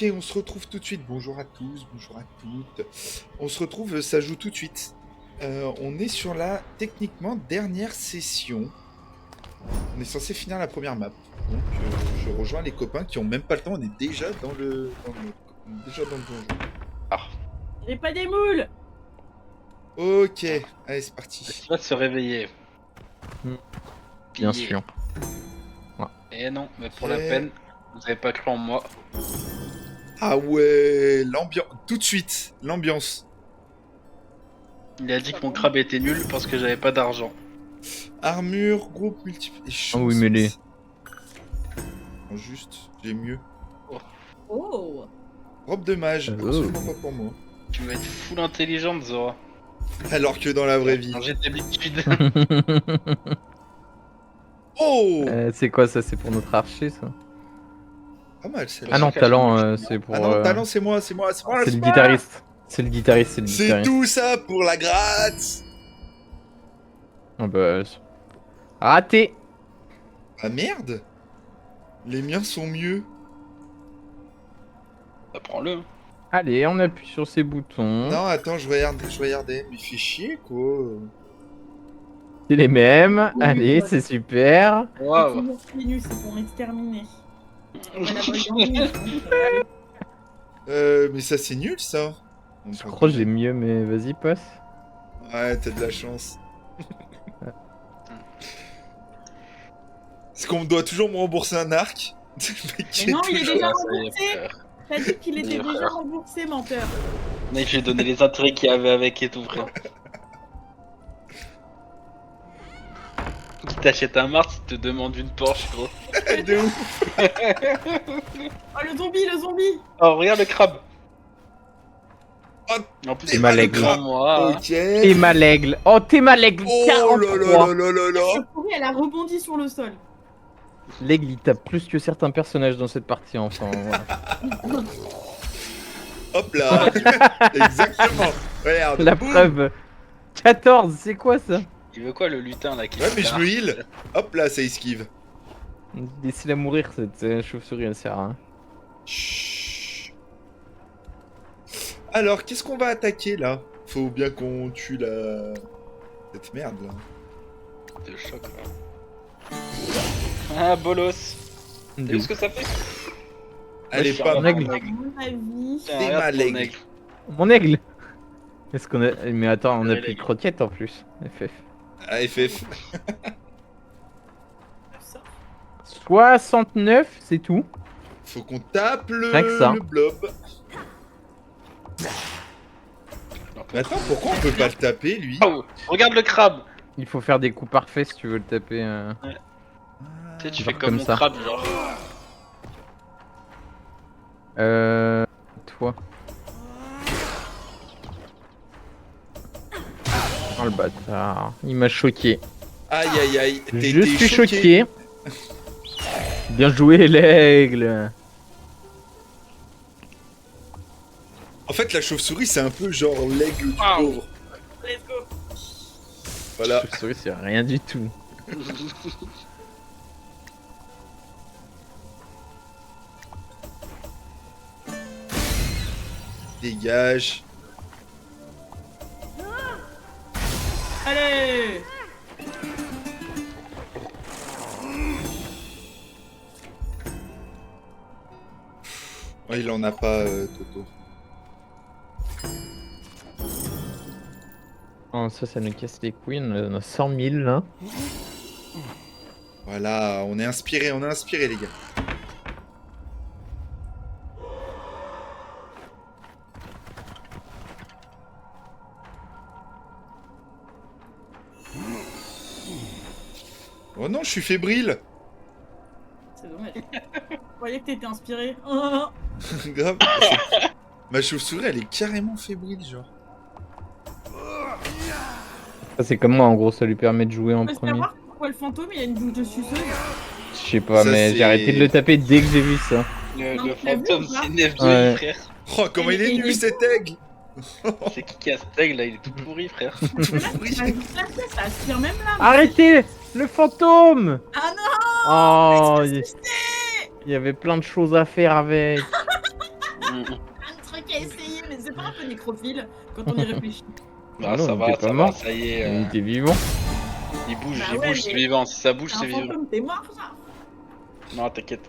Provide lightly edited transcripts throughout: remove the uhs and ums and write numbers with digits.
Ok, on se retrouve tout de suite. Bonjour à tous, bonjour à toutes. On se retrouve, ça joue tout de suite. On est sur la, techniquement, dernière session. On est censé finir la première map. Donc, je rejoins les copains qui ont même pas le temps. On est déjà dans le donjon. Ah. J'ai pas des moules. Ok, allez, c'est parti. Il va se réveiller. Bien Piller. sûr. Et non, mais pour la peine, vous avez pas cru en moi. Ah ouais, l'ambiance. Tout de suite, l'ambiance. Il a dit que mon crabe était nul parce que j'avais pas d'argent. Armure, groupe multiple. Et Ah oui, mais les- Juste, j'ai mieux. Oh. Robe de mage, Oh. absolument pas pour moi. Tu vas être full intelligente, Zora. Alors que dans la vraie vie. Changer d'habitude. Oh, c'est quoi ça? C'est pour notre archer ça? pas mal celle-là. Ah non, qu'elle talent, est- c'est pour. Ah non, talent, c'est moi, c'est moi, c'est moi. c'est le moi. guitariste. C'est le guitariste, c'est le C'est guitariste. tout ça pour la gratte. Ah bah. Raté! Ah merde. Les miens sont mieux. Bah, prends-le. Allez, on appuie sur ces boutons. Non, attends, je regardais. Mais il fait chier, quoi. C'est les mêmes. Oui, Allez, ouais. c'est super. C'est Waouh. toujours pieds nus, c'est pour m'exterminer. Ouais, la bonne ambiance, Mais ça, c'est nul, ça. Je crois que j'ai mieux, mais vas-y, passe. Ouais, t'as de la chance. Est-ce qu'on doit toujours me rembourser un arc? Le mec qui Mais non, est il est toujours- déjà Ça y est, remboursé. frère. T'as dit qu'il était Oui, déjà frère. remboursé, menteur. Mec, j'ai donné les intérêts qu'il y avait avec et tout, frère. Qui t'achète un Mars, il te demande une Porsche, gros. De ouf. Oh, le zombie. Oh, regarde le crabe. Oh, En plus, t'es c'est mal pas aigle. devant moi. Ok. T'es mal aigle. Oh, t'es mal aigle. Oh 43. là là là là là. La souris, elle a rebondi sur le sol. L'aigle, il tape plus que certains personnages dans cette partie, enfin. Voilà. Hop là. Exactement. Regarde. La boum. preuve. 14, c'est quoi ça? Il veut quoi, le lutin, là, qui Ouais, fait mais je là me heal. Hop là, ça esquive. Laissez-la mourir, cette chauve-souris, elle sert à rien. Chut. Alors, qu'est-ce qu'on va attaquer là? Faut bien qu'on tue la. Cette merde là. de choc, là. Ah, bolos. T'as vu ce que ça fait? Elle est je suis pas un mal. aigle. À mon avis. Tiens, T'es regarde mal ton aigle. aigle. Mon aigle. Est-ce qu'on a... Mais attends, on a Ouais, plus de l'aigle. croquettes en plus. FF. Ah, FF. 69, c'est tout. Faut qu'on tape Rien que ça. le blob. Mais attends, pourquoi on peut pas le taper lui? Oh, regarde le crabe. Il faut faire des coups parfaits si tu veux le taper. Tu sais, tu Genre fais comme comme mon ça. crabe, genre. Toi. Oh le bâtard. Il m'a choqué. Aïe aïe aïe. Je suis choqué. Bien joué l'aigle. En fait, la chauve-souris, c'est un peu genre l'aigle du Waouh. pauvre. Let's go. Voilà. Chauve-souris, c'est rien du tout. Dégage. Allez. Ouais, il en a pas, Toto. Oh, ça nous casse les couilles. On a 100 000 là. Voilà, on est inspiré, les gars. Oh non, je suis fébrile. C'est dommage. Je croyais que t'étais inspiré. Oh. Grave. Ma chauve-souris, elle est carrément fébrile, genre. Ça, c'est comme moi, en gros, ça lui permet de jouer en On peut premier. savoir pourquoi le fantôme il a une bouche de suceuse. Je sais pas, Ça, mais c'est- j'ai arrêté de le taper dès que j'ai vu ça. Le Non, tu l'as vu fantôme ou pas s'énerve de Ouais. lui, frère. Oh, comment il est Il nul est cet aigle. C'est qui a cet aigle là? Il est tout pourri, frère. Pourri. Ça aspire même là. Arrêtez le fantôme. Ah non. Oh, il y avait plein de choses à faire avec. Un truc à essayer, mais c'est pas un peu nécrophile quand on y réfléchit. Ah, Non, ça il va, était pas ça va, mort. ça y est. Il était vivant. Il bouge, Bah il ouais, bouge, mais- c'est vivant. Si ça bouge, C'est c'est un vivant. fantôme, t'es mort, ça. Non, t'inquiète.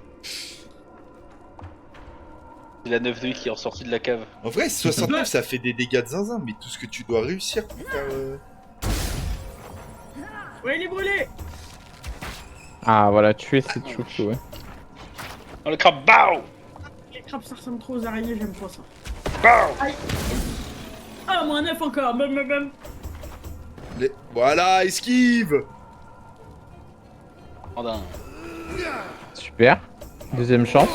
C'est la 9 de qui est ressortie de la cave. En vrai, 69, ça fait des dégâts de zinzin, mais tout ce que tu dois réussir pour faire. Ouais, il est brûlé. Ah, voilà, tuer cette chouchou, ouais. Oh, le crabe, BAO Les crabes, ça ressemble trop aux araignées, j'aime pas ça. BAO Aïe. Ah, moins 9 encore. Bum, bum, bum. Voilà, esquive. Andin. Super. Deuxième chance.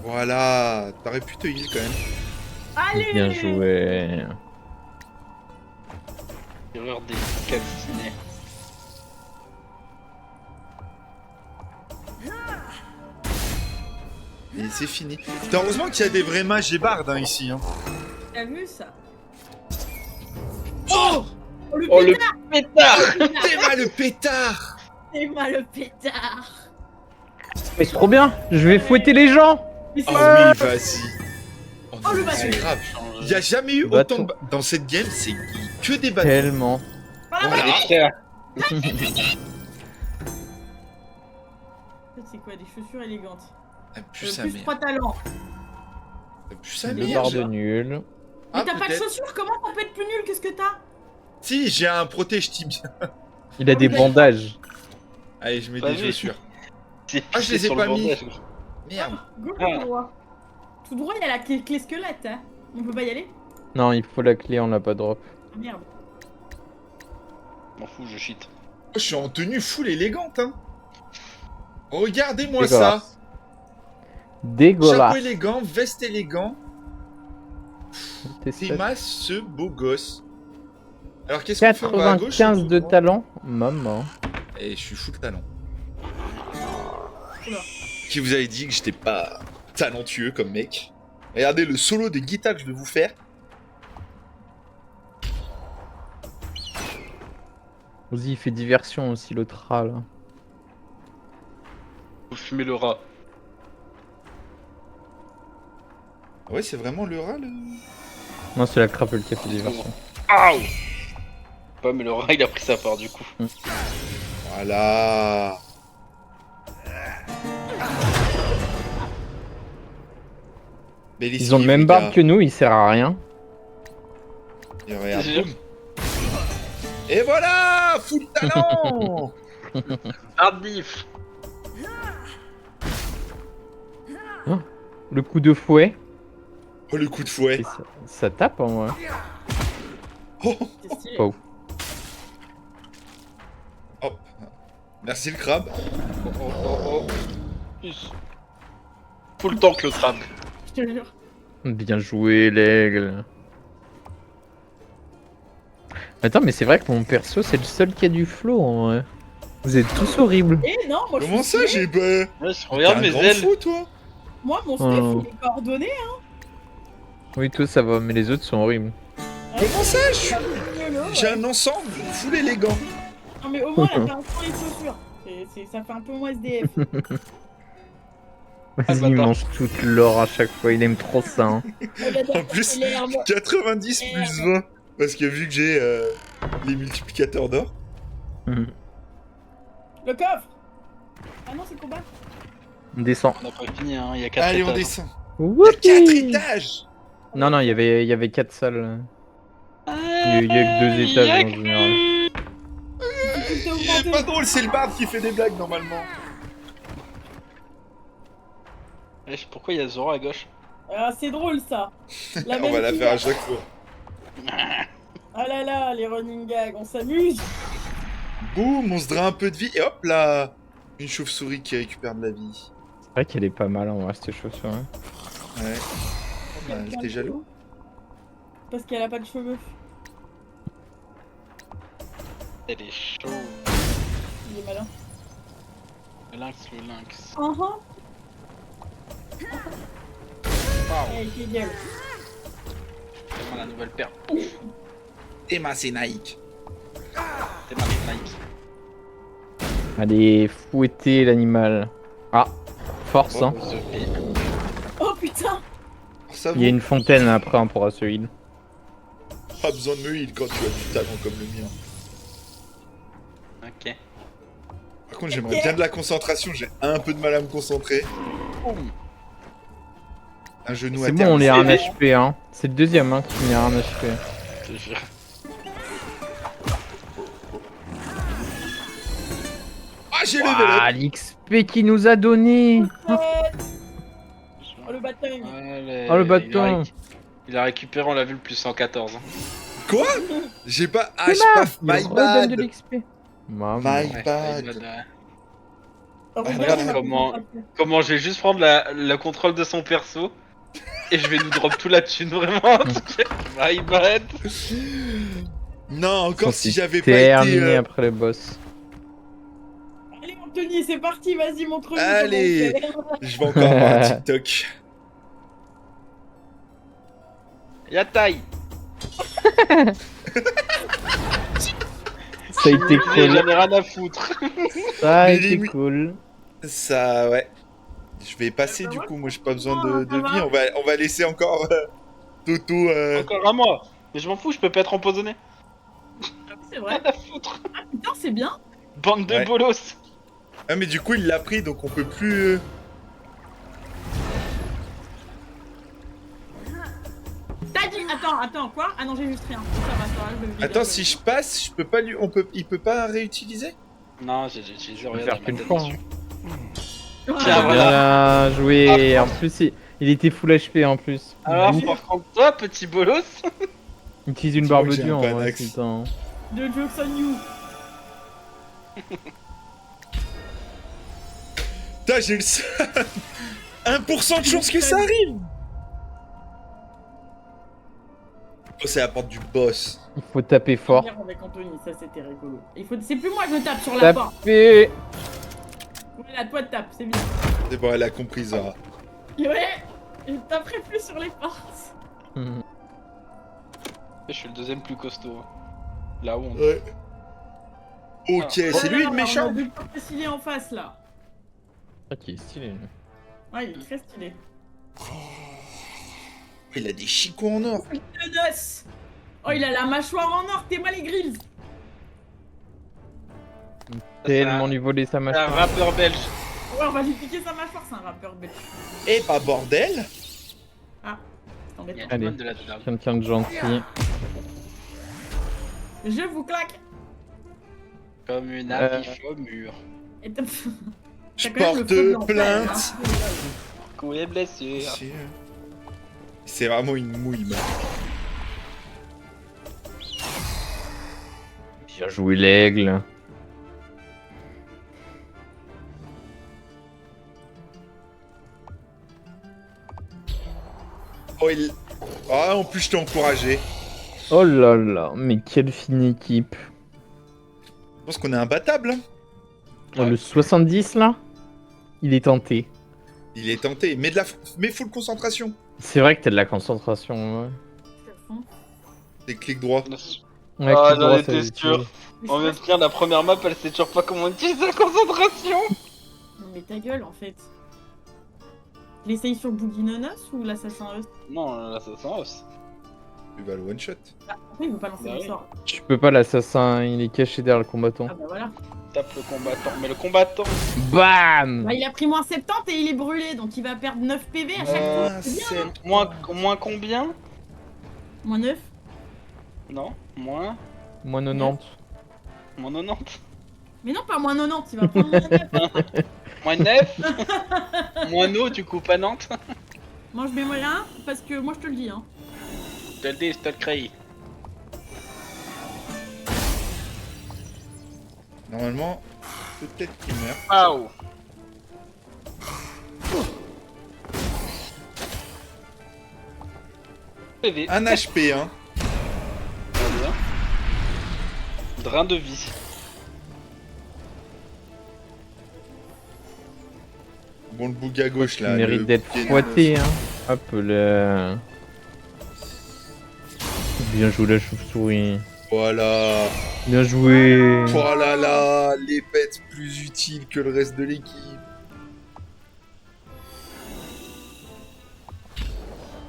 Voilà, t'aurais pu te heal quand même. Allez. Bien joué. Erreur des calcinés. Et c'est fini. Putain, heureusement qu'il y a des vrais mages et bardes hein, ici. Hein. T'as vu ça? Oh, Oh, le Oh, le pétard. pétard Théma le pétard. C'est moi le pétard. Mais c'est trop bien. Je vais fouetter les gens. Mais Oh c'est oui, vas-y. Oh, Oh, le non, c'est bâton. grave. Il n'y a jamais eu Bâton. autant de... Dans cette game, c'est que des bâtons. Tellement. Voilà. Les frères. C'est quoi, des chaussures élégantes? Ah, plus sa Plus mère. 3 talents. Plus sa Deux mère. barres de nul. Mais Ah, t'as pas de peut-être. chaussures, comment ça peut être plus nul que ce que t'as? Si, j'ai un protège tibia. Il a des bandages. Allez, je mets Pas des vu. chaussures. C'est Ah, je les ai sur pas le mis. bandage. Merde. Go Ah. tout droit. Tout droit, il y a la clé squelette, hein. On peut pas y aller? Non, il faut la clé, on l'a pas drop. Ah, merde. M'en fous, je cheat. Je suis en tenue full élégante, hein. Regardez-moi ça. Dégueulasse. Dégueulasse. Chapeau élégant, veste élégant. T'es sec. Théma, ce beau gosse. Alors, qu'est-ce qu'on fait? On va à gauche 95 ou de droite? talent. Maman. Et je suis full talent. Oula. Qui vous avait dit que j'étais pas talentueux comme mec? Regardez le solo de guitare que je vais vous faire. Vas-y, il fait diversion aussi, l'autre rat, là. Faut fumer le rat. Ah ouais, c'est vraiment le rat, le... Non, c'est la crapule qui a fait diversion. Aouh Pas, mais le rat, il a pris sa part, du coup. Voilà. Mais les Ils ont le skis, même les barbe gars. que nous, il sert à rien. Et regarde, C'est sûr. boum. Et voilà, full talent. Hardif Le coup de fouet. Oh, le coup de fouet. Et ça tape en vrai. Oh, C'est stylé. Pas ouf. hop. Merci le crabe. Oh, oh, oh, oh. Faut le temps que le crabe. Je te jure. Bien joué, l'aigle. Attends, mais c'est vrai que mon perso, c'est le seul qui a du flow en vrai. Vous êtes tous horribles. Eh non, moi je Comment suis ça, stylé. j'ai pas... Ouais, T'es regarde un mes grand ailes. fou, toi. Moi, mon Oh. stuff, il est coordonné. Oui, toi ça va, mais les autres sont horribles. Comment ça, je suis... J'ai Ouais. un ensemble full élégant. Non, mais au moins, elle a fait un peu les chaussures. Ça fait un peu moins SDF. Vas-y, il bâtard. mange toute l'or à chaque fois, il aime trop ça. Hein. En plus, l'herbe. 90 plus 20. Parce que vu que j'ai les multiplicateurs d'or. Mhm. Le coffre. Ah non, c'est le combat. On descend. On n'a pas fini, hein. Il y a 4 Allez, on étages. descend. Il y a 4 Woupi étages. Non, non, il y avait 4 salles. Il y a que 2 étages en général. C'est pas drôle, c'est le barbe qui fait des blagues normalement. Wesh, pourquoi il y a Zora à gauche? Ah, c'est drôle ça. La On même va la fille. faire à chaque fois. Ah là là, les running gags, on s'amuse. Boum, on se drape un peu de vie et hop là. Une chauve-souris qui récupère de la vie. C'est vrai qu'elle est pas mal en vrai, cette chaussure. Hein. Ouais. Bah, T'es jaloux? Parce qu'elle a pas de cheveux. Elle est chaud. Il est malin. Le lynx. Uh-huh. Waouh. Hey, quelle gueule. Tellement la nouvelle paire. Théma, c'est Nike. T'es mal Nike. Allez, fouetter l'animal. Ah, force. Hein. Oh putain. Ça Il y a vaut une fontaine après, on pourra se heal. pas besoin de me heal quand tu as du talent comme le mien. Ok. Par contre, j'aimerais bien de la concentration, j'ai un peu de mal à me concentrer. Boum. Un genou à C'est terre. bon, on est à un c'est HP. Hein. C'est le deuxième hein, qui finit à un HP. Je te jure. Ah, j'ai level Ah, up. l'XP qu'il nous a donné. Oh le bataille. Allez, Oh le bâton. Il a récupéré, on l'a vu, le plus 114. Hein. Quoi? J'ai pas... Ah, j'ai pas... Il My redonne de bad. l'XP. Maman. My Ouais, bad. ouais. Regardez ma Comment- concentration. Comment je vais juste prendre le contrôle de son perso et je vais nous drop tout la thune, vraiment. My bad. Non, encore Ça, si c'est j'avais pas terminé été... après le boss. Allez Anthony, c'est parti, vas-y, montre-nous. Allez. comment on fait. Je vais encore avoir un TikTok. Y'a taille. Ça a été J'en cool. ai rien à foutre. Ça a Mais été oui. cool. Ça, ouais. Je vais passer du coup, moi j'ai pas besoin de ça vie. va. On va laisser encore Toto. Encore à moi. Mais je m'en fous, je peux pas être empoisonné. C'est vrai. Rien à foutre. Putain, c'est bien. Bande de Ouais. bolos. Ah, mais du coup il l'a pris donc on peut plus. T'as dit. Attends, quoi? Ah non, j'ai juste rien. Ça va, ça va, je vais le Attends, vider. si je passe, je peux pas lui. Il peut pas réutiliser? Non, j'ai utilisé On peut rien faire dans ma qu'une tête fois. dessus. Voilà. Tiens, voilà. Bien joué. En plus, il était full HP en plus. Alors, Ouh. par contre, toi, petit bolos. Il utilise une Dis-moi barbe que j'ai dure. un Ouais, Panax. putain. De jokes on you. Putain, j'ai le 1% de chance que ça arrive! Oh, c'est la porte du boss. Il faut taper fort. Hier avec Anthony, ça c'était rigolo. C'est plus moi, je tape sur la porte. Taper. Voilà, toi tape, c'est bien. C'est bon, elle a compris Zara. Ouais, je taperai plus sur les portes. Je suis le deuxième plus costaud. Là où on... Ouais. Ok, c'est lui le On a méchant? deux portes stylées en face là. Ah, qui est stylé. Ouais, il est très stylé. Il a des chicots en or. Le noce. Oh, il a la mâchoire en or, t'es mal les grilles. Tellement lui voler sa C'est un mâchoire. rappeur belge. Ouais, on va lui piquer sa mâchoire, c'est un rappeur belge. Eh bah bordel! C'est embêtant. Allez. De la table. Quelqu'un de gentil. Je vous claque. Comme une Euh. affiche au mur. Et t'as- Je t'as quand même le porte feu blanc, plainte. hein. Coup et blessure. C'est vraiment une mouille, man. Bien joué l'aigle. Oh, ah, en plus, je t'ai encouragé. Oh là là, mais quelle fine équipe. Je pense qu'on est imbattable. Hein. Oh, le 70 là, il est tenté. Il est tenté. Mais full concentration. C'est vrai que t'as de la concentration. Ouais, Des clics droits. ouais Ah, clic j'en droit, étais ça sûr. utilise. On vient de finir la première map, elle sait toujours pas comment utiliser la concentration. Non mais ta gueule en fait. Il essaye sur Boogie Nonos ou l'assassin Eust? Non, l'assassin os. Tu vas le one shot. Ah, pourquoi il veut pas lancer Bah le oui. sort? Tu peux pas l'assassin, il est caché derrière le combattant. Ah bah voilà. Tape le combattant. Mais le combattant. BAM. Bah il a pris moins 70 et il est brûlé donc il va perdre 9 PV à chaque Ah, fois. C'est bien. c'est... Moins combien? Moins 9. Non, moins. Moins 90. Moins 90. Mais non pas moins 90, il va prendre moins 9. Moins 9. Moins no, du coup, pas Nantes. Moi je mets moyen parce que moi je te le dis hein. Je te le dis, je te le crée. Normalement, peut-être qu'il meurt. Waouh. PV. Un HP, hein. Très bien. Drain de vie. Bon, le bouc à gauche, Il là. mérite le d'être bouc fouetté. Hein. Hop là. Bien joué la chauve-souris. Voilà. Bien joué. Oh là là, les pets plus utiles que le reste de l'équipe.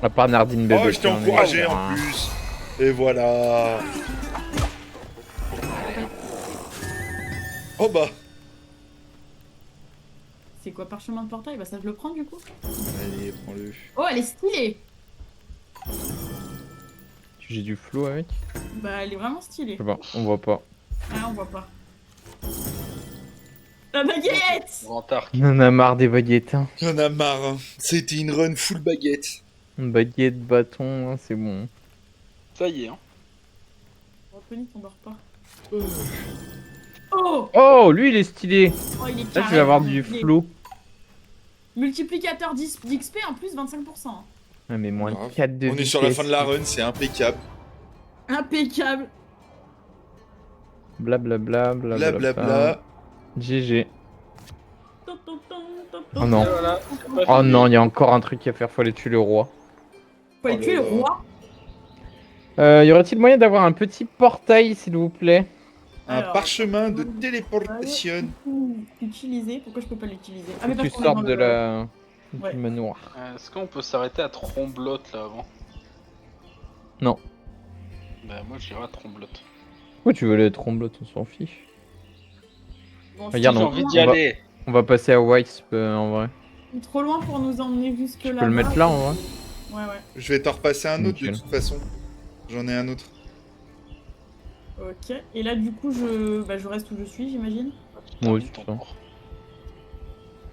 À part Nardine bébé. Oh, je t'ai tiens, encouragé mais- en plus. Et voilà. Oh bah. C'est quoi parchemin de portail? Bah ça je le prends du coup. Allez, prends-le. Oh elle est stylée. J'ai du flow avec. Bah elle est vraiment Je stylée. sais pas, on voit pas. Ah on voit pas. La baguette. Grand arc. On en a marre des baguettes. Hein. Y'en a marre. Hein. C'était une run full baguette. Une baguette, bâton, hein, c'est bon. Ça y est, hein. Anthony on dort pas. Oh. Oh, lui il est stylé. Oh il est Là, carré. tu vas avoir Il du est- flow. Multiplicateur d'XP en plus 25%. Ah, mais moins Grave. 4 de On est sur la vitesse. fin de la run, c'est impeccable. Impeccable. Blablabla. Blablabla. GG. Ton, ton, ton, ton, Oh ton. non. Voilà. Oh non, il y a encore un truc à faire, faut aller tuer le roi. Faut aller Oh tuer là le là. roi. Y aurait-il moyen d'avoir un petit portail, s'il vous plaît? Un Alors, parchemin de téléportation. Utiliser. Pourquoi je peux pas l'utiliser? Ah Faut mais que parce tu qu'on est dans sortes de le- la... Ouais. du manoir. Est-ce qu'on peut s'arrêter à Tromblotte là avant? Non. Bah moi j'irai à Tromblotte. Pourquoi tu veux les tromblottes, on s'en fiche. Bon, Regarde, J'ai on- envie d'y on va- aller. On va passer à Wisp en vrai. c'est trop loin pour nous emmener jusque là. Tu peux le mettre là en vrai. Ouais ouais. Je vais t'en repasser un autre de Nickel. toute façon. J'en ai un autre. Ok. Et là du coup je reste où je suis j'imagine. Moi aussi, Termine ton ça. tour.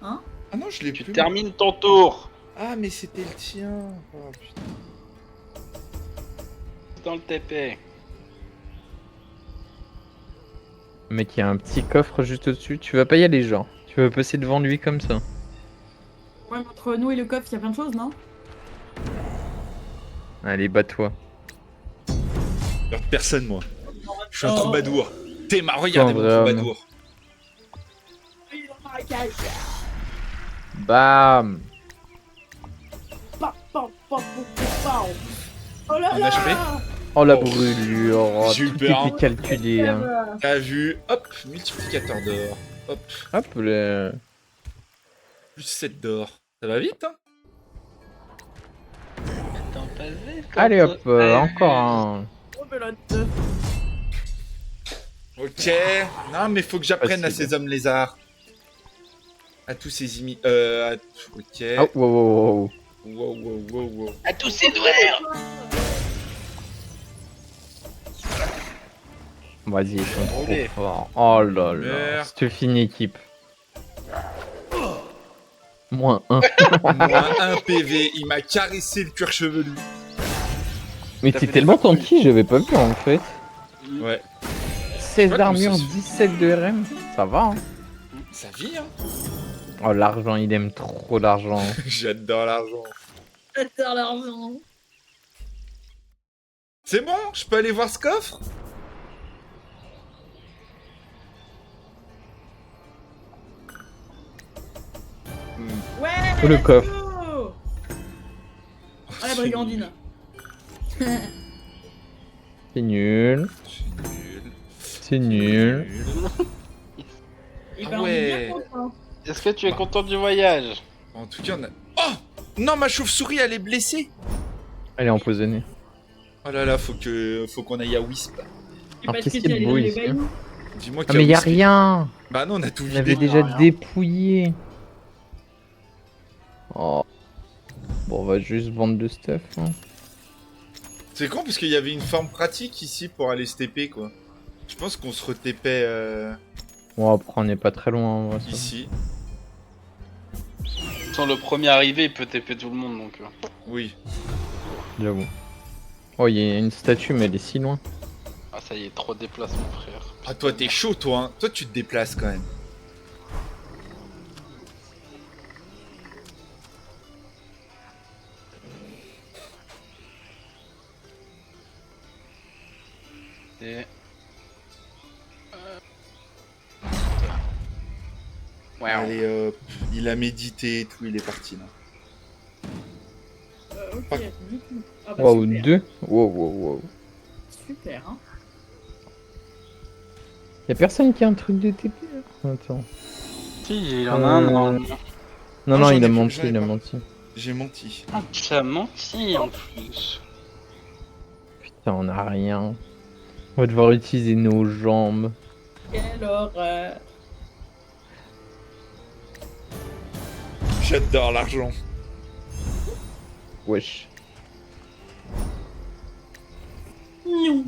Hein? Ah non, je l'ai Tu plus. termines ton tour. Ah, mais c'était le tien. Oh, putain. Dans le TP. Mec, il y a un petit coffre juste au-dessus. Tu vas pas y aller, genre. Tu vas passer devant lui comme ça. Ouais mais entre nous et le coffre il y a plein de choses non? Allez, bats-toi. Regarde personne, moi. Je suis un Oh. troubadour. Théma, regardez mon Vrai homme. troubadour. Bam. Pa, pa, pa, pa, pa. Oh là Un là. HP? Oh la Oh. brûlure. Oh, J'ai eu tout peur, était calculé. Hein. T'as vu? Hop, multiplicateur d'or. Hop, Hop, le... plus 7 d'or. Ça va vite, hein? Attends, pas vite, Allez comme hop, ça. encore un. Oh belote. Ok. Non, mais faut que j'apprenne à Facile. ces hommes lézards. À tous ces Ok. Oh, wow, wow, wow. Wow, wow, wow, wow. À tous ces doueurs. Vas-y, ils sont trop Allez. forts. Oh là là. Merde. C'est fine équipe. Moins 1. Moins 1 PV, il m'a caressé le cuir chevelu. Mais T'as t'es fait tellement des patrouilles. tanky, j'avais pas vu en fait. Ouais. 16 Ouais, d'armure, comme ça, 17 de RM. Ça va, hein. Ça vit, hein? Oh, l'argent, il aime trop l'argent. J'adore l'argent. J'adore l'argent. C'est bon? Je peux aller voir ce coffre? Ouais. Oh, le let's coffre. go. Ah la brigandine. C'est nul. C'est nul. C'est nul. Et Ah ben on est ouais. bien content. Est-ce que tu es content du voyage? En tout cas, on a... Oh! Non, ma chauve-souris, elle est blessée! Elle est empoisonnée. Oh là là, faut qu'on aille à Wisp. Alors, Parce qu'est-ce que qu'il y a tu de es beau allé dans ici, les baillis. Dis-moi Ah, qu'il mais y a Wisp. rien. Bah non, on a tout On avait vidé. déjà rien. dépouillé. Oh. Bon, on va juste vendre le stuff. Hein. C'est con parce qu'il y avait une forme pratique ici pour aller se TP, quoi. Je pense qu'on se retépait Bon, après, on n'est pas très loin. En vrai, ça. ici. Sans le premier arrivé, il peut TP tout le monde donc. Oui. J'avoue. Oh, il y a une statue, mais elle est si loin. Ah ça y est, trop de déplacement frère. Ah, toi, t'es chaud, toi, hein. Toi, tu te déplaces quand même. Et... Ouais, Allez, hop. Il a médité et tout, il est parti, là. Ok, Pas- du coup. Ah bah Wow, super. 2. Wow, wow, wow. Super, hein. Y'a personne qui a un truc de TP là? Attends. si, il y en a un normalement. Non, Non, non, j'en il ai a plus, menti, j'en ai il a pas. menti. J'ai menti. Ah, tu as menti en plus. Putain, on a rien. On va devoir utiliser nos jambes. Quelle horreur. J'adore l'argent. Wesh. Non.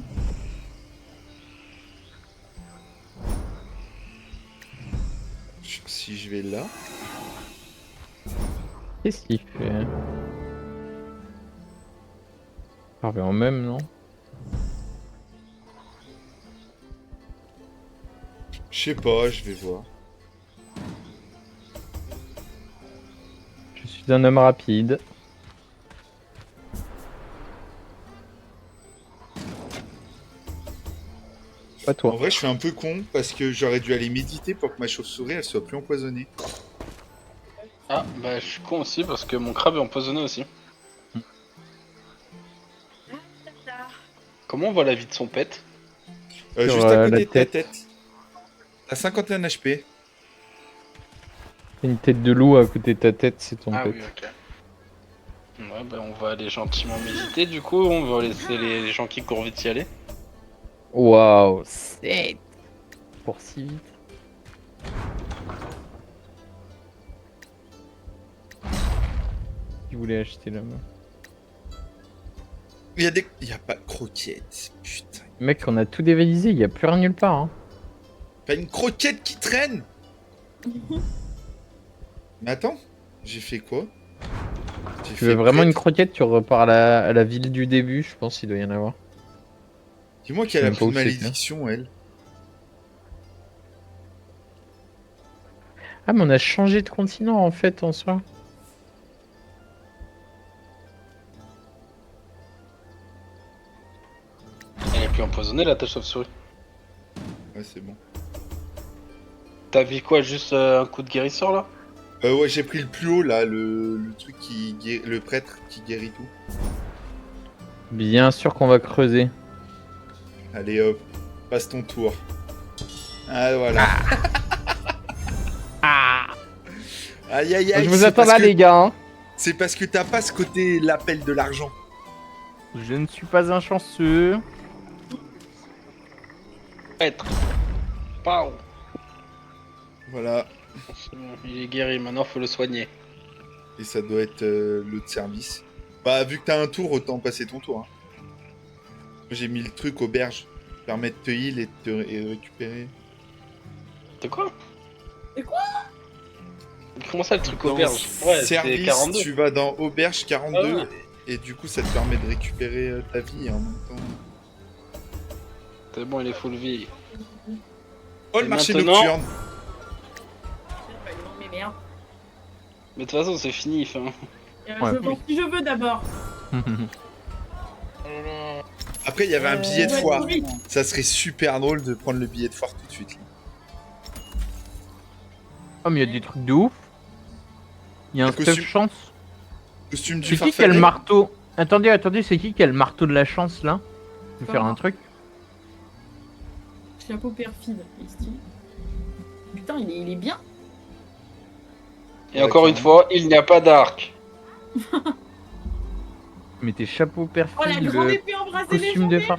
Si je vais là. Qu'est-ce qu'il fait? Ça revient en même, non? Je sais pas, je vais voir. Je suis un homme rapide. Pas En toi. vrai, je suis un peu con parce que j'aurais dû aller méditer pour que ma chauve-souris elle soit plus empoisonnée. Ah, bah je suis con aussi parce que mon crabe est empoisonné aussi. Comment on voit la vie de son pet? Sur, Juste à la côté de ta tête. tête. T'as 51 HP. Une tête de loup à côté de ta tête, c'est ton Ah pet. oui, ok. Ouais, bah on va aller gentiment méditer du coup, on va laisser les gens qui courent vite y aller. Waouh, 7 pour si vite. Qui voulait acheter la main? Il y a des. Il y a pas de croquettes. Putain. Mec, on a tout dévalisé, il y a plus rien nulle part. Hein. Pas une croquette qui traîne. Mais attends, j'ai fait quoi? J'ai Tu veux vraiment une croquette, tu repars à la ville du début, je pense qu'il doit y en avoir. Dis-moi Je qu'elle sais a même plus pas de où c'est, malédiction, elle. Ah, mais on a changé de continent en fait en soi. Elle est plus empoisonnée la ta chauve-souris. Ouais, c'est bon. T'as vu quoi, juste un coup de guérisseur là? Ouais, j'ai pris le plus haut là, le truc qui le prêtre qui guérit tout. Bien sûr qu'on va creuser. Allez hop, passe ton tour. Ah voilà. Aïe aïe aïe. Je vous c'est attends parce là, que- les gars. Hein. C'est parce que t'as pas ce côté l'appel de l'argent. Je ne suis pas un chanceux. Être. Pau. Voilà. C'est bon, il est guéri, maintenant faut le soigner. Et ça doit être le de service. Bah vu que t'as un tour, autant passer ton tour. Hein. J'ai mis le truc auberge. Permet de te heal et de récupérer. C'est quoi? C'est quoi? Comment ça le truc Dans auberge? Ouais, c'est service, 42. tu vas dans auberge 42 Ah ouais. et du coup ça te permet de récupérer ta vie en même temps. C'est bon, il est full vie. Oh le Et marché maintenant- nocturne. Mais merde. Mais de toute façon, c'est fini. Fin. Ouais. Je vends qui je veux d'abord. Après il y avait un billet de ouais, foire. oui. Ça serait super drôle de prendre le billet de foire tout de suite. Oh, mais il y a des trucs de ouf. Il y a un Le stuff costume- chance. Costume du C'est qui a le farfadet. marteau? Attendez, c'est qui a le marteau de la chance là? Je vais faire un truc. Chapeau perfide. Il est stylé. Putain, il est bien. Et encore une fois, il n'y a pas d'arc. Mais tes chapeaux perfide, Oh la grande le épée embrasée costume de légendaire. phare.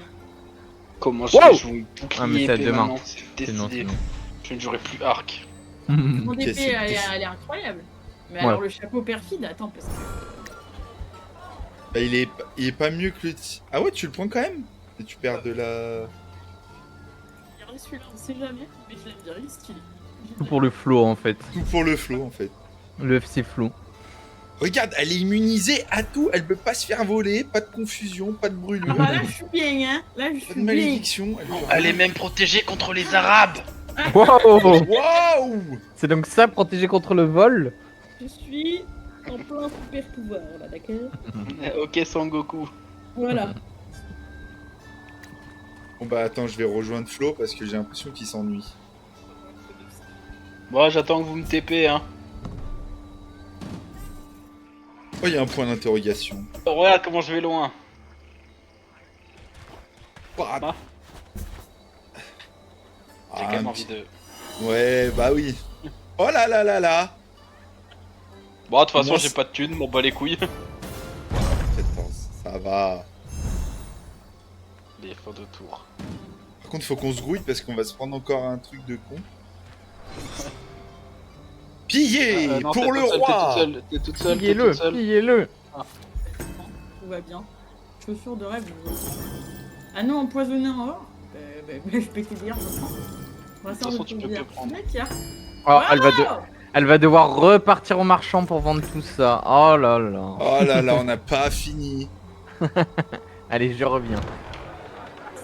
Comment je Wow. vais jouer bouclier Ah, mais c'est à épée demain. maintenant, c'est C'est non, décidé. c'est non. Je ne jouerai plus arc. Grande Ok, épée, c'est elle est incroyable. Mais Ouais. alors le chapeau perfide, attends, parce que... Bah, il est pas mieux que le Ah ouais tu le prends quand même. Et tu perds de la. Regardez celui-là, on sait jamais, mais je l'aime bien, il est stylé. Tout pour le flow en fait. Tout pour le flow en fait. Le FC flow. Regarde, elle est immunisée à tout, elle peut pas se faire voler, pas de confusion, pas de brûlure, Ah bah là, je suis bien, hein. Là, je pas de suis bien. malédiction. Elle peut Elle rien. est même protégée contre les arabes. Wow. Waouh. C'est donc ça, protéger contre le vol? Je suis en plein super pouvoir, là, d'accord? Ok, Sangoku. Voilà. Bon bah attends, je vais rejoindre Flo parce que j'ai l'impression qu'il s'ennuie. Bon, j'attends que vous me TP, hein. Oh, il y a un point d'interrogation. Oh, regarde comment je vais loin. Ah, Ah. J'ai quand même un envie petit- de... Ouais, bah oui. Oh là là là là. Bon, de toute façon, Moi, j'ai c'est- pas de thunes, m'en bats les couilles. Ça va. Les fins de tour. Par contre, faut qu'on se grouille parce qu'on va se prendre encore un truc de con. Pillé Non, pour t'es le toute seule, roi. T'es toute seule, t'es Pillez-le, toute seule. pillez-le. Tout va bien. Chaussures de rêve. Ah non, empoisonné en or. Je peux te dire, je prends. On va De toute façon, tu peux dire. que prendre. Mec, tiens. Oh, Wow elle va devoir repartir au marchand pour vendre tout ça. Oh là là. Oh là là, on n'a pas fini. Allez, je reviens.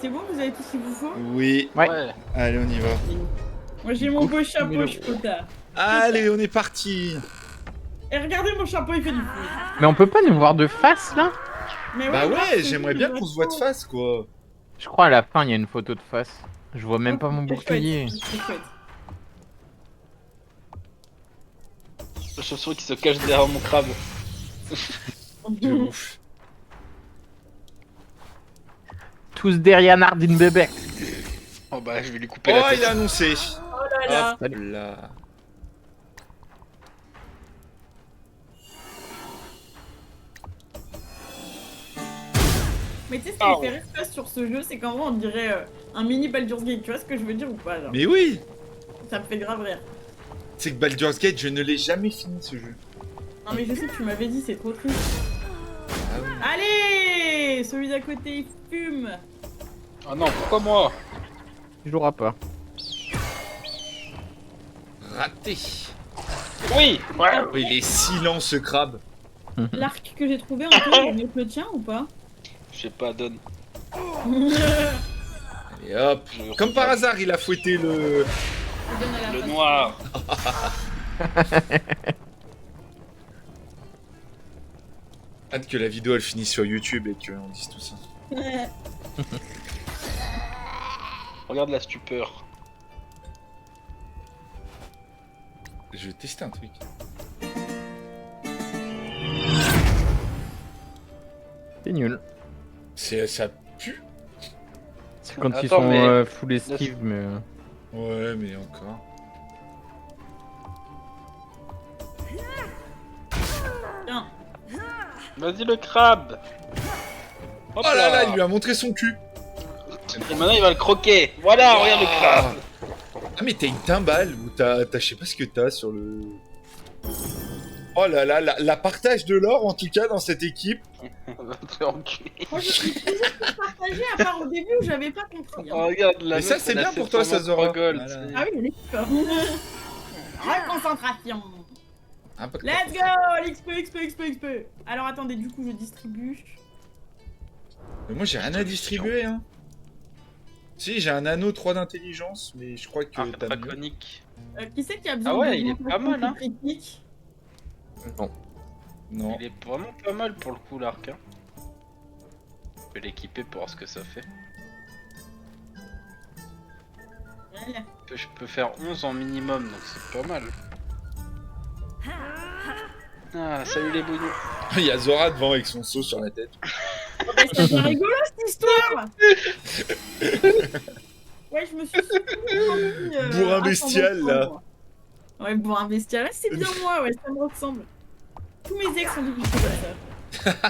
C'est bon, vous avez tout ce qu'il vous faut? Oui. Ouais. Allez, on y va. Moi j'ai mon beau Mais chapeau, le- je peux tard. Allez, on est parti. Et regardez mon chapeau, il fait du fou. Mais on peut pas nous voir de face là? Mais Bah grave, ouais, c'est j'aimerais cool, bien le qu'on se voit de chapeau. face, quoi. Je crois à la fin il y a une photo de face. Je vois même pas mon C'est bouclier. chouette, c'est chouette. Le chauve-souris qui se cache derrière mon crabe. De ouf. Tous derrière Nardine bébé. Oh bah, je vais lui couper Oh, la il tête. a annoncé. Oh là là. Hop là. Mais tu sais ce qui me fait rire ça, sur ce jeu, c'est qu'en vrai on dirait un mini Baldur's Gate, tu vois ce que je veux dire ou pas genre. Mais oui. Ça me fait grave rire. C'est que Baldur's Gate, je ne l'ai jamais fini ce jeu. Non mais je sais que tu m'avais dit, c'est trop triste. Ah oui. Allez, celui d'à côté il fume. Ah non, pourquoi moi? Tu joueras pas. Raté. Oui. Ouais. Oui, les silences ce crabe. L'arc que j'ai trouvé, Antoine, il mieux que le tien ou pas? Je sais pas, donne. Et hop. Je- Comme par hasard, il a fouetté le... Je donne à la Le face. noir. Hâte que la vidéo elle finisse sur YouTube et qu'on dise tout ça. Regarde la stupeur. Je vais tester un truc. C'est nul. Ça pue. C'est quand ils Attends, sont mais- full esquive mais... Ouais, mais encore. Tiens. Vas-y, le crabe. Hop Oh là là, il lui a montré son cul. Et maintenant, il va le croquer. Voilà, regarde le crabe. Ah mais t'as une timbale ou t'as je sais pas ce que t'as sur le... Oh là là, la partage de l'or en tout cas dans cette équipe. Va te faire enculer. Moi je suis toujours partagée à part au début où j'avais pas compris. Oh, Hein. regarde la Mais ça, meuf, c'est elle a bien pour toi, 723 Sazora. gold. Voilà. Ah oui, il est Reconcentration. Ah, pas de Let's go. XP. Alors attendez, du coup je distribue. Mais moi j'ai rien à distribuer hein. Si, j'ai un anneau 3 d'intelligence, mais je crois que Ah, t'as mieux. draconique. Qui c'est qui a besoin Ah ouais, il est pas mal, hein. critique. Non. Il est vraiment pas mal pour le coup, l'arc. Hein. Je vais l'équiper pour voir ce que ça fait. Voilà. Je peux faire 11 en minimum, donc c'est pas mal. Ah, salut les bougnons. Il y a Zora devant avec son seau sur la tête. Oh, bah, ça devient rigolo cette histoire. Ouais, je me suis souvent Bourrin bestial, là. Ouais, bourrin bestial, ouais, c'est bien moi, ouais, ça me ressemble. Tous mes ex sont devenus comme ça.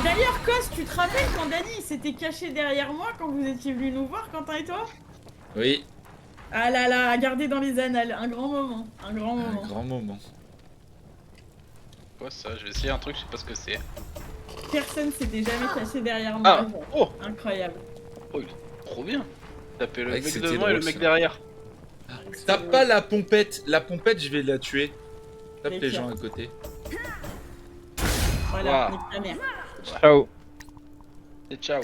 D'ailleurs, Cos, tu te rappelles quand Dany il s'était caché derrière moi quand vous étiez venus nous voir, Quentin et toi? Oui, Ah là là, à garder dans les annales, un grand moment, un grand moment. un grand moment. Quoi ça? Je vais essayer un truc, je sais pas ce que c'est. Personne s'était jamais caché derrière moi. Ah! genre. Oh! Incroyable. Oh, il est trop bien! Taper le Ouais, mec c'était devant et drôle, le mec ça. derrière. Tape pas la pompette. La pompette, je vais la tuer. Tape Les les tiens. gens à côté. Voilà, Wow. nique ta mère. Ciao. Et ciao.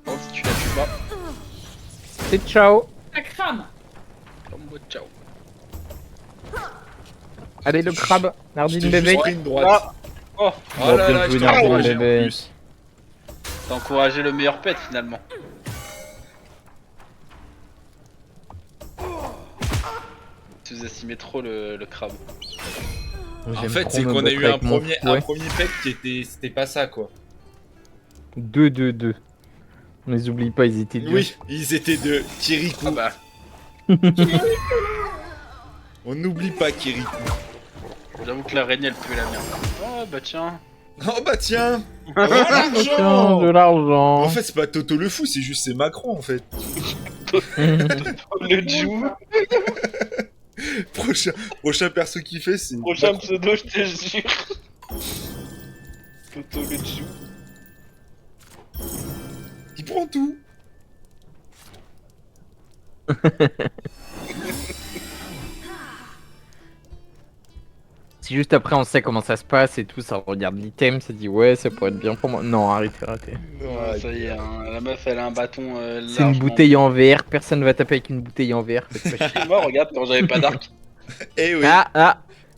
Oh, si tu la tues pas. C'est ciao. Ça crame. Comme moi, ciao. Allez le crabe. Je Nardine t'ai bébé. juste pris une droite. Oh! Oh là là, je t'ai Nardine encouragé en bébé. plus. T'as encouragé le meilleur pet finalement. Sous-estimez trop le crabe. En fait, c'est qu'on a eu un premier pet qui était... C'était pas ça, quoi. 2-2-2. On les oublie pas, ils étaient deux. Oui, ils étaient deux. Kirikou. Ah bah, On n'oublie pas Kirikou. J'avoue que l'araignée elle pue la merde. Ah bah tiens. Oh bah tiens. Oh, Tiens, l'argent. de l'argent. En fait, c'est pas Toto le fou, c'est juste c'est Macron en fait. Le Jou. Prochain perso qu'il fait, c'est. Prochain Macron. pseudo, je te jure. Toto le Jou. Il prend tout. Si juste après on sait comment ça se passe et tout, ça regarde l'item, ça dit ouais, ça pourrait être bien pour moi. Non, arrêtez. Non, Ouais, ça y est, hein, la meuf elle a un bâton C'est une largement- bouteille en verre, personne va taper avec une bouteille en verre. faites pas chier. Moi, regarde, quand j'avais pas d'arc. Eh oui. Ah,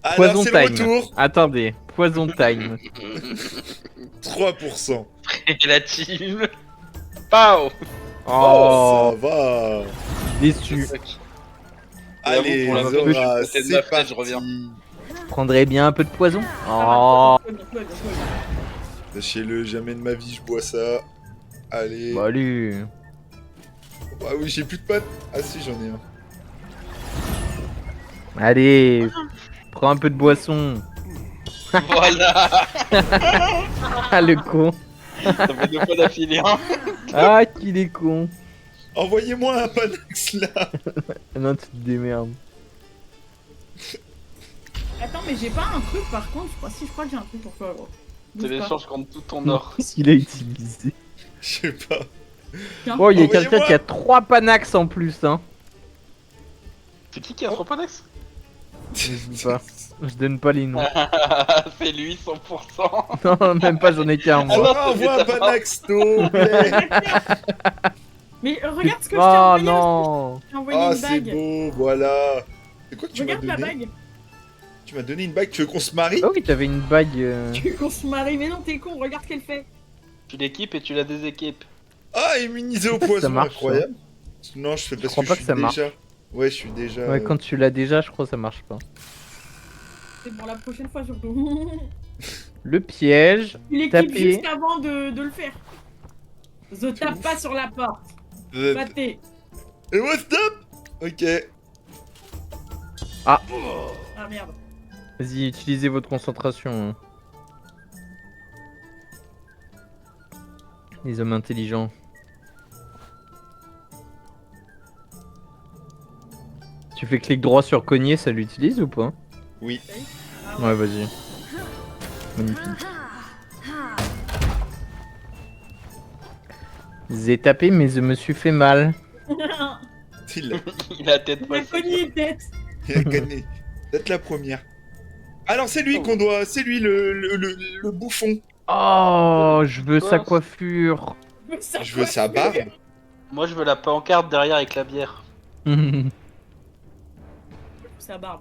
Alors poison c'est le time. retour. Attendez, poison time. 3%. Et la team. Pow. Oh, ça va. Déçu. Allez, pour la peine, Zora, je suis côté de c'est ma fête, parti. je reviens. Prendrais bien un peu de poison. Ah, Oh, bien joué. Sachez-le, jamais de ma vie je bois ça. Allez. bah lui. Ah oui, j'ai plus de pâtes. Ah si, j'en ai un. Allez, prends un peu de boisson. Voilà. Ah le con. Ça fait 2 fois d'affilée. Hein. Ah qu'il est con. Envoyez-moi un Panax là. Non, tu te démerdes. Attends, mais j'ai pas un truc par contre. Je crois que j'ai un truc pour toi, gros. C'est Bouge pas. l'échange contre tout ton or. Qu'est-ce qu'il a utilisé? Je sais pas. Tiens. Oh, il y a Envoyez-moi. quelqu'un qui a 3 panax en plus, hein. C'est qui a 3 panax? Je dis pas. Je donne pas les noms. C'est lui 100%. Non, même pas, j'en ai qu'un moi. Ah non, Alors, envoie un c'est Panax, s'il te plaît. Mais regarde ce que je t'ai Oh envoyé. non. Je t'ai envoyé Ah, une c'est bague. beau, voilà. C'est quoi que tu m'as Regarde la donné? bague. Tu m'as donné une bague, tu veux qu'on se marie? Oh oui, t'avais une bague. Tu veux qu'on se marie? Mais non, t'es con, regarde qu'elle fait. Tu l'équipes et tu la déséquipes. Ah, immunisé au poison, marche, incroyable. Non, je fais parce crois que pas je que suis ça marche. déjà. Ouais, je suis déjà. Ouais, quand tu l'as déjà, je crois que ça marche pas. C'est pour la prochaine fois surtout. Le piège. Tu l'équipes Tapez. juste avant de le faire. Je tape pas sur la porte. Battez. Et what stop? Ok. Ah merde. Vas-y, utilisez votre concentration. hein. Les hommes intelligents. Tu fais clic droit sur cogner, ça l'utilise ou pas? Oui. Ouais, vas-y. Magnifique. J'ai tapé, mais je me suis fait mal. Il a, Il a la tête Il a pas. cogné une tête. il a gagné. Peut-être la première. Alors, c'est lui qu'on doit. C'est lui le bouffon. Oh, je veux sa coiffure. Je veux sa barbe. Moi je veux la pancarte derrière avec la bière. Sa barbe.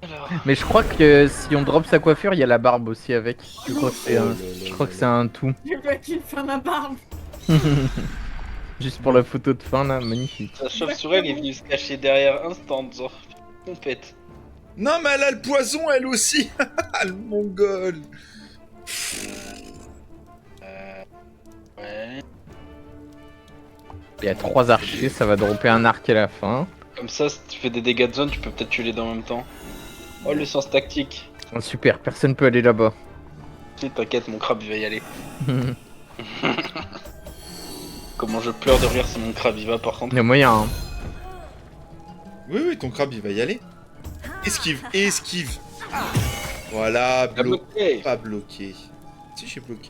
Alors. Mais je crois que si on drop sa coiffure, il y a la barbe aussi avec. Je crois que c'est Oh un, là là je crois là que c'est un tout. Je veux qu'il fasse ma barbe. Juste pour la photo de fin là, magnifique. Sa chauve-souris est venue se cacher derrière instant, genre. Pompette. Non, mais elle a le poison, elle aussi. Le mongol. Ouais. Il y a 3 archers, ça va dropper un arc à la fin. Comme ça, si tu fais des dégâts de zone, tu peux peut-être tuer les deux en même temps. Oh, le sens tactique. Oh, super, personne peut aller là-bas. Si, t'inquiète, mon crabe il va y aller. Comment je pleure de rire si mon crabe y va par contre. Il y a moyen, hein. Oui, oui, ton crabe, il va y aller. Esquive, esquive. Voilà, Ah, bloqué. pas bloqué. Si, j'ai bloqué.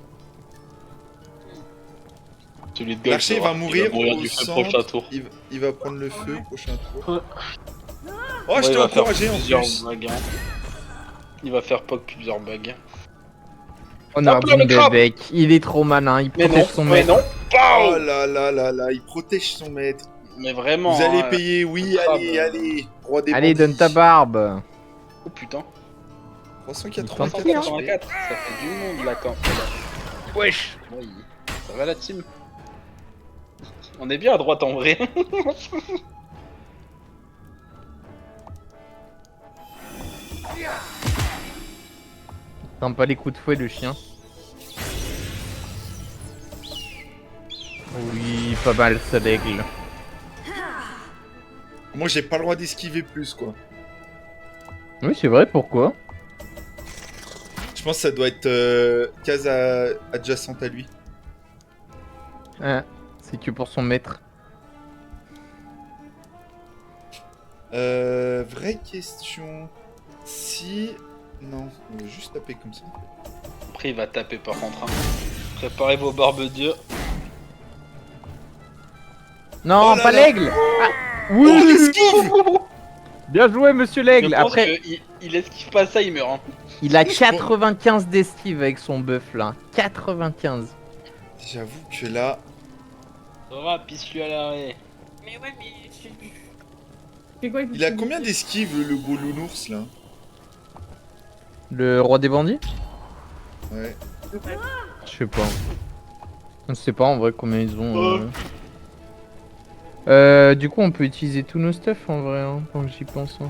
Celui de Gold, L'archer va mourir au du feu centre. prochain tour. Il va prendre le feu prochain tour. Ouais. Oh, je Ouais, t'ai il va faire encouragé en plusieurs plus. bugs, hein. Il va faire poke plusieurs bugs. On a un Hop là, le boom de crabe. bec. Il est trop malin, il Mais non, protège son mais maître. non. Oh Pow là là là là, il protège son maître. Mais vraiment. Vous allez hein. payer, oui, crabe. allez, allez. Roi des Allez, bandits. donne ta barbe. Oh putain. 384 384, ça fait du monde là quand. Wesh. Oui. Ça va la team. On est bien à droite en vrai. Prends pas les coups de fouet, le chien. Oui, pas mal, ça l'aigle. Moi, j'ai pas le droit d'esquiver plus, quoi. Oui, c'est vrai, pourquoi? Je pense que ça doit être case adjacente à lui. Ah, c'est que pour son maître. Vraie question. Si... Non, on va juste taper comme ça. Après, il va taper par contre. Hein. Préparez vos barbedieux. Non, Oh là pas là. l'aigle. Ah, oui. Oh, l'esquive. Bien joué, monsieur Je l'aigle. pense Après, il esquive pas ça, il meurt. Hein. il a 95 d'esquive avec son buff là. 95. J'avoue que là... Ça va, pisse-lui à l'arrêt. Mais ouais, mais. C'est quoi Il a combien d'esquives, le gros nounours, là? Le roi des bandits? Ouais. Je sais pas. On sait pas en vrai combien ils ont. Du coup, on peut utiliser tous nos stuff en vrai, hein, quand j'y pense. Hein.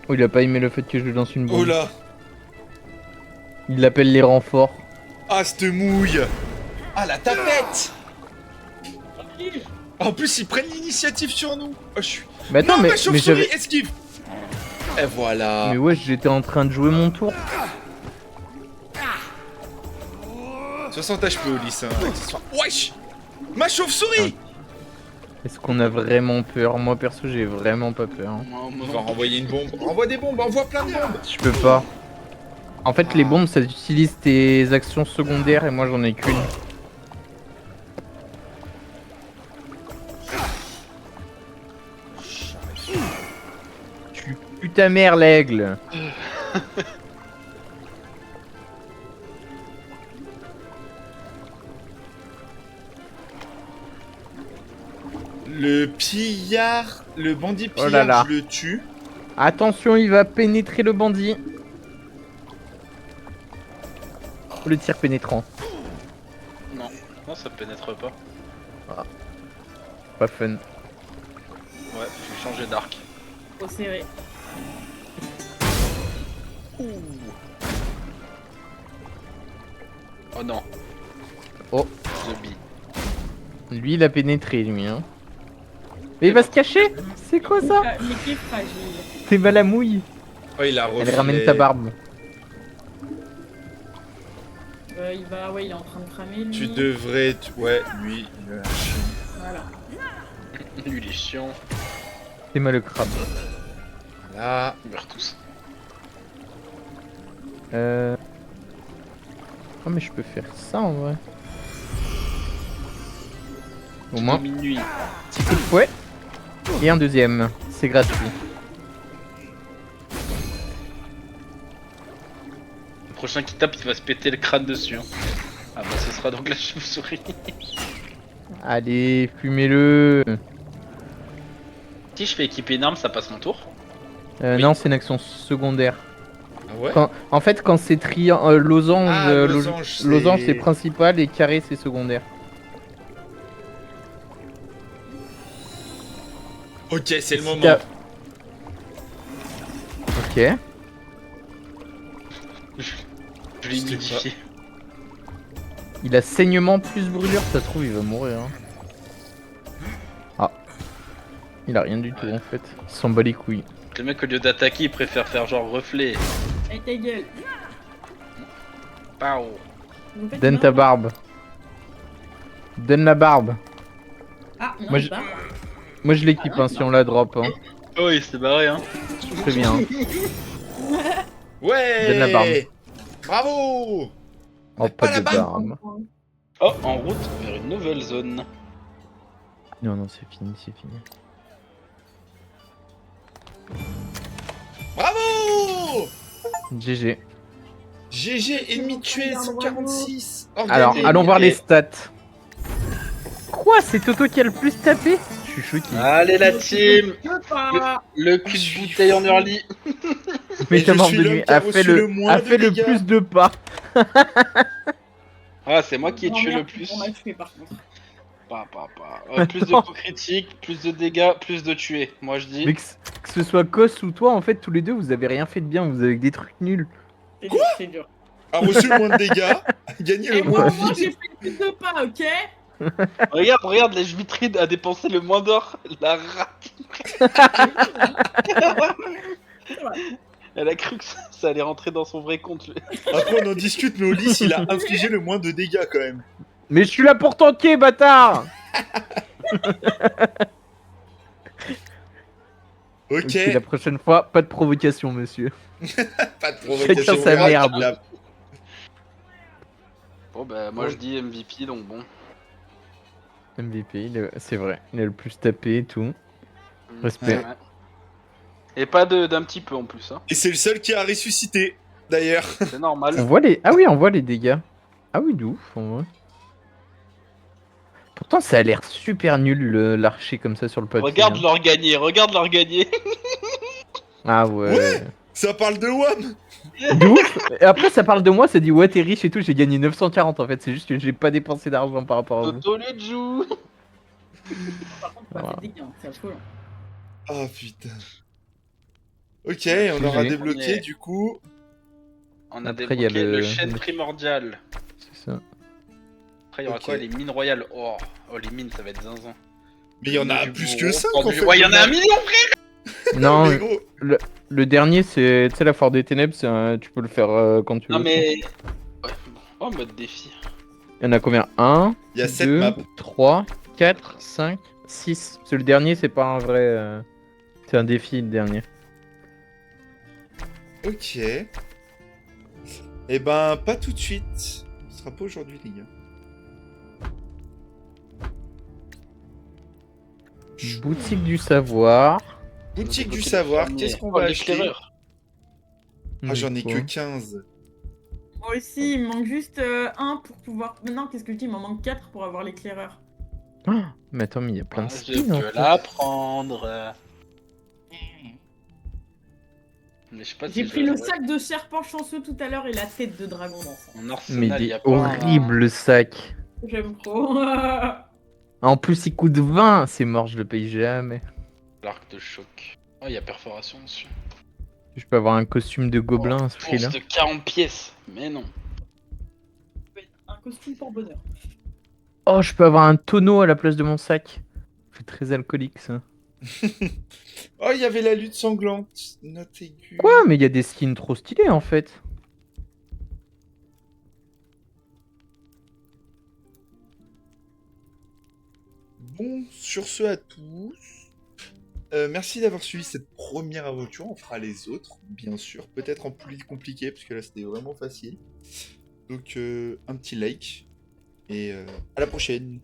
Oh, il a pas aimé le fait que je lance une bombe. Oh là. Il l'appelle les renforts. Ah, cette mouille. Ah, la tapette. En plus, ils prennent l'initiative sur nous. Oh, je suis... Mais attends, non, mais ma chauve-souris, j'avais. esquive. Et voilà. Mais ouais, j'étais en train de jouer mon tour. 60 HP au lycée, hein, accessoire. Wesh. Ma chauve-souris. Est-ce qu'on a vraiment peur? Moi perso, j'ai vraiment pas peur. Hein. On va renvoyer une bombe. Renvoie des bombes, envoie plein de bombes. Je peux pas. En fait, les bombes, ça utilise tes actions secondaires et moi j'en ai qu'une. Tu pues ta mère, l'aigle. Le pillard, le bandit Oh là pillard, là. je le tue. Attention, il va pénétrer le bandit. Le tir pénétrant. Non, non, ça pénètre pas. Pas fun. Ouais, j'ai changé d'arc. Trop serré. Oh non. Oh. The bee. Lui, il a pénétré, lui. Hein. Mais il va se cacher. C'est quoi ça? Ah, mais qui est fragile. C'est Malamouille. Oh, il a Elle refait. ramène ta barbe. Il va, ouais, il est en train de cramer lui. Tu devrais... Ouais, lui, il a lâché. Voilà. Lui, il est chiant. C'est mal le crabe. Voilà. Ils meurent tous. Oh mais je peux faire ça en vrai. Au moins, Minuit. petit coup de fouet. Et un deuxième. C'est gratuit. Le prochain qui tape, il va se péter le crâne dessus. Hein. Ah bah ce sera donc la chauve-souris. Allez, fumez-le. Si je fais équiper une arme, ça passe mon tour. Oui. Non, c'est une action secondaire. Ah ouais. En fait, quand c'est losange, Ah, losange, c'est- losange c'est principal et carré c'est secondaire. Ok, c'est le Si moment. t'as- Ok. Je l'ai C'était modifié. Il a saignement plus brûlure, ça se trouve il va mourir. Hein. Ah. Il a rien du tout en fait. Il s'en bat les couilles. Le mec, au lieu d'attaquer, il préfère faire genre reflet. Et ta gueule. Pao. Vous faites Donne une ta arme barbe. Donne la barbe. Ah, non, Moi, il je- part. Moi je l'équipe hein, si on la drop. Hein. Oh, il s'est barré, hein. Très bien. Ouais. Donne la barbe. Bravo. Oh, Pas pas la de barbe. barbe. Oh, en route vers une nouvelle zone. Non, non, c'est fini, c'est fini. Bravo. GG. GG, ennemi tué, 146. Alors, Organisé. allons voir les stats. Quoi? C'est Toto qui a le plus tapé? Je suis choqué. Allez la team. Je peux pas. Le cul de bouteille en early. Mais je t'as mort suis de l'homme nuit. qui a A fait reçu le, le moins a de fait le dégâts. plus de pas. Ah, c'est moi qui ai Non, tué le merde, plus. On m'a tué par contre. Plus de coups critiques, plus de dégâts, plus de tués. Moi je dis. Mais que ce soit Kos ou toi, en fait, tous les deux, vous avez rien fait de bien. Vous avez des trucs nuls. C'est dur, c'est dur. A reçu le moins de dégâts, a gagné Et le moins moi, de vie. j'ai fait plus de pas, ok? Regarde, la Jmitride a dépensé le moins d'or. La rate. Elle a cru que ça allait rentrer dans son vrai compte. Après, on en discute, mais Olis, il a infligé le moins de dégâts quand même. Mais je suis là pour tanker, bâtard. Ok, La prochaine fois, pas de provocation, monsieur. pas de provocation. Chacun sa on verra merde. qui l'a. Bon bah moi je dis MVP donc bon. MVP, c'est vrai. Il a le plus tapé et tout. Respect. Ouais. Et pas d'un petit peu en plus, hein. Et c'est le seul qui a ressuscité, d'ailleurs. C'est normal. On voit les... Ah oui, on voit les dégâts. Ah oui, de ouf, en vrai. Pourtant, ça a l'air super nul, l'archer comme ça sur le papier. Regarde hein. leur gagner, regarde leur gagner. Ah ouais. Ça parle de WAM. De ouf. Et après, ça parle de moi, ça dit ouais, t'es riche et tout. J'ai gagné 940 en fait. C'est juste que j'ai pas dépensé d'argent par rapport à vous. Toto le joue. Par contre, pas fait des gains, c'est affolant. Ah putain. Ok, on aura GG. débloqué Ouais. du coup. On a Après, il y a débloqué le le- chêne primordial. C'est ça. Après il y aura Ok. quoi, les mines royales. Oh les mines ça va être zinzin. Mais il y en a Du plus bourreau, que 5 fort en du- fait. Ouais, il y en a un million. Non, Mais gros. le dernier, c'est tu sais, la Foire des Ténèbres. Tu peux le faire quand tu veux. Non mais. Ouais. Oh mode défi. Il y en a combien? 1, Il y a 7 2, maps. 3, 4, 5, 6. Parce que le dernier, c'est pas un vrai. C'est un défi, le dernier. Ok. Eh ben, pas tout de suite. Ce sera pas aujourd'hui, les gars. Boutique du savoir. Boutique On a du débloqué savoir, le premier. qu'est-ce qu'on Oh, va acheter? l'éclaireur. Ah, j'en ai que Quoi 15. Moi aussi, il me manque juste un pour pouvoir. Maintenant, qu'est-ce que je dis? Il m'en manque 4 pour avoir l'éclaireur. Ah, mais attends, mais il y a plein de Je skins. en peux fait. la prendre. Mais je sais pas si J'ai je pris la le jouerai. sac de serpent chanceux tout à l'heure et la tête de dragon dans ça. En Mais arsenal, il il y a est pas horrible le sac. J'aime trop. En plus, il coûte 20. C'est mort, je le paye jamais. l'arc de choc. Oh, il y a perforation dessus. Je peux avoir un costume de gobelin à ce prix-là. Bourse de 40 pièces. Mais non. Un costume pour bonheur. Oh, je peux avoir un tonneau à la place de mon sac. C'est très alcoolique ça. Oh, il y avait la lutte sanglante. Note aiguë. Quoi? Mais il y a des skins trop stylés en fait. Bon, sur ce à tous. Merci d'avoir suivi cette première aventure. On fera les autres, bien sûr. Peut-être en plus compliqué, parce que là c'était vraiment facile. Donc, un petit like. Et à la prochaine.